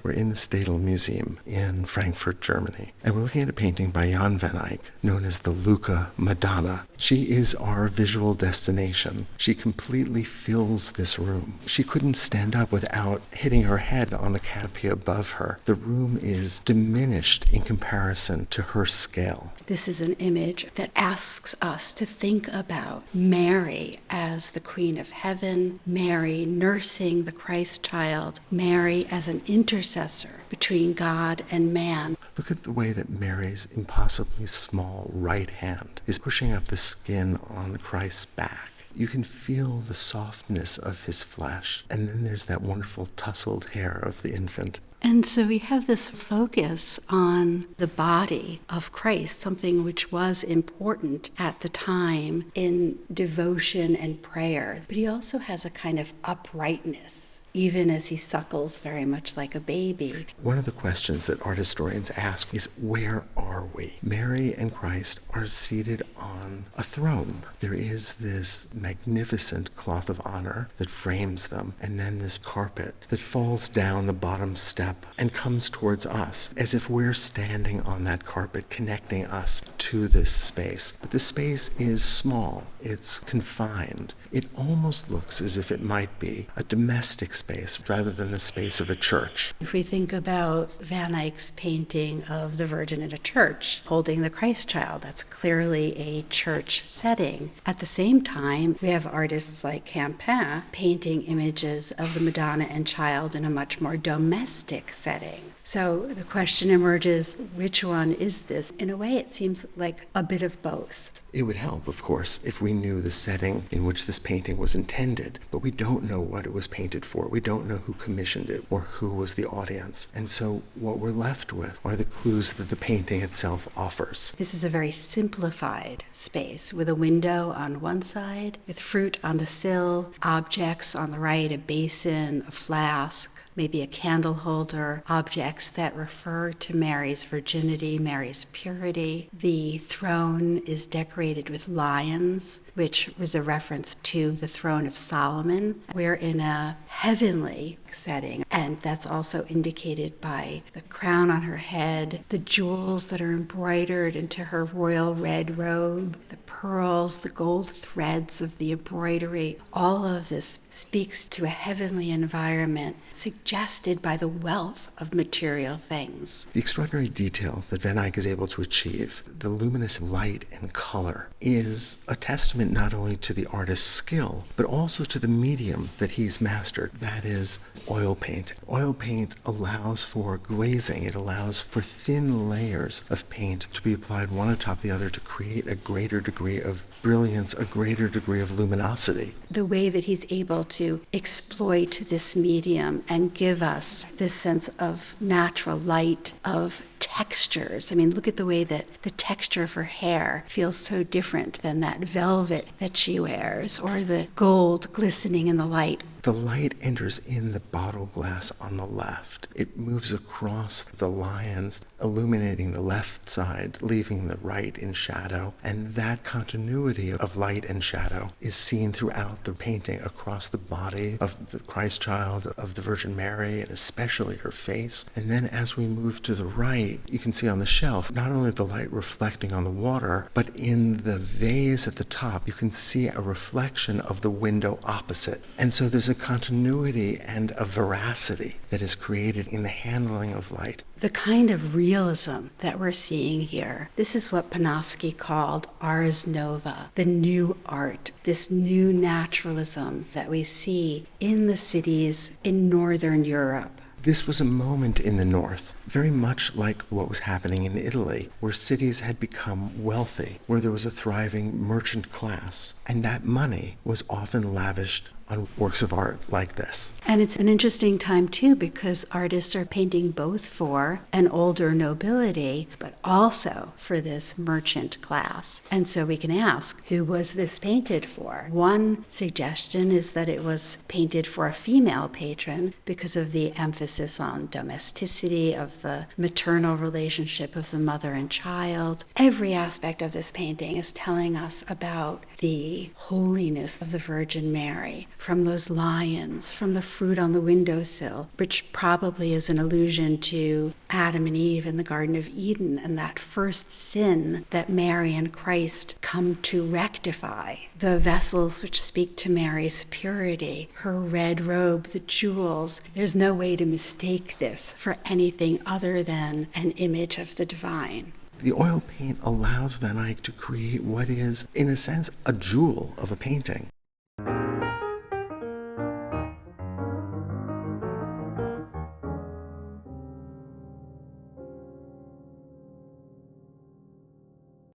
We're in the Städel Museum in Frankfurt, Germany, and we're looking at a painting by Jan van Eyck known as the Lucca Madonna. She is our visual destination. She completely fills this room. She couldn't stand up without hitting her head on the canopy above her. The room is diminished in comparison to her scale. This is an image that asks us to think about Mary as the Queen of Heaven, Mary nursing the Christ child, Mary as an intercessor between God and man. Look at the way that Mary's impossibly small right hand is pushing up the skin on Christ's back. You can feel the softness of his flesh, and then there's that wonderful tousled hair of the infant. And so we have this focus on the body of Christ, something which was important at the time in devotion and prayer. But he also has a kind of uprightness, even as he suckles very much like a baby. One of the questions that art historians ask is, where are we? Mary and Christ are seated on a throne. There is this magnificent cloth of honor that frames them, and then this carpet that falls down the bottom step and comes towards us, as if we're standing on that carpet, connecting us to this space. But the space is small, it's confined. It almost looks as if it might be a domestic space rather than the space of a church. If we think about Van Eyck's painting of the Virgin in a church holding the Christ child, that's clearly a church setting. At the same time, we have artists like Campin painting images of the Madonna and child in a much more domestic setting. So the question emerges, which one is this? In a way, it seems like a bit of both. It would help, of course, if we knew the setting in which this painting was intended, but we don't know what it was painted for. We don't know who commissioned it or who was the audience. And so what we're left with are the clues that the painting itself offers. This is a very simplified space with a window on one side, with fruit on the sill, objects on the right, a basin, a flask, maybe a candle holder, objects that refer to Mary's virginity, Mary's purity. The throne is decorated with lions, which was a reference to the throne of Solomon. We're in a heavenly setting, and that's also indicated by the crown on her head, the jewels that are embroidered into her royal red robe, the pearls, the gold threads of the embroidery. All of this speaks to a heavenly environment suggested by the wealth of material things. The extraordinary detail that Van Eyck is able to achieve, the luminous light and color, is a testament not only to the artist's skill, but also to the medium that he's mastered. That is oil paint. Oil paint allows for glazing. It allows for thin layers of paint to be applied one atop the other to create a greater degree of brilliance, a greater degree of luminosity. The way that he's able to exploit this medium and give us this sense of natural light, of textures. I mean, look at the way that the texture of her hair feels so different than that velvet that she wears, or the gold glistening in the light. The light enters in the bottle glass on the left. It moves across the lions, illuminating the left side, leaving the right in shadow. And that continuity of light and shadow is seen throughout the painting, across the body of the Christ child, of the Virgin Mary, and especially her face. And then as we move to the right, you can see on the shelf, not only the light reflecting on the water, but in the vase at the top, you can see a reflection of the window opposite. And so there's a continuity and a veracity that is created in the handling of light. The kind of realism that we're seeing here, this is what Panofsky called ars nova, the new art, this new naturalism that we see in the cities in Northern Europe. This was a moment in the North, very much like what was happening in Italy, where cities had become wealthy, where there was a thriving merchant class, and that money was often lavished on works of art like this. And it's an interesting time, too, because artists are painting both for an older nobility, but also for this merchant class. And so we can ask, who was this painted for? One suggestion is that it was painted for a female patron because of the emphasis on domesticity of of the maternal relationship of the mother and child. Every aspect of this painting is telling us about the holiness of the Virgin Mary, from those lions, from the fruit on the windowsill, which probably is an allusion to Adam and Eve in the Garden of Eden and that first sin that Mary and Christ come to rectify. The vessels which speak to Mary's purity, her red robe, the jewels. There's no way to mistake this for anything other than an image of the divine. The oil paint allows Van Eyck to create what is, in a sense, a jewel of a painting.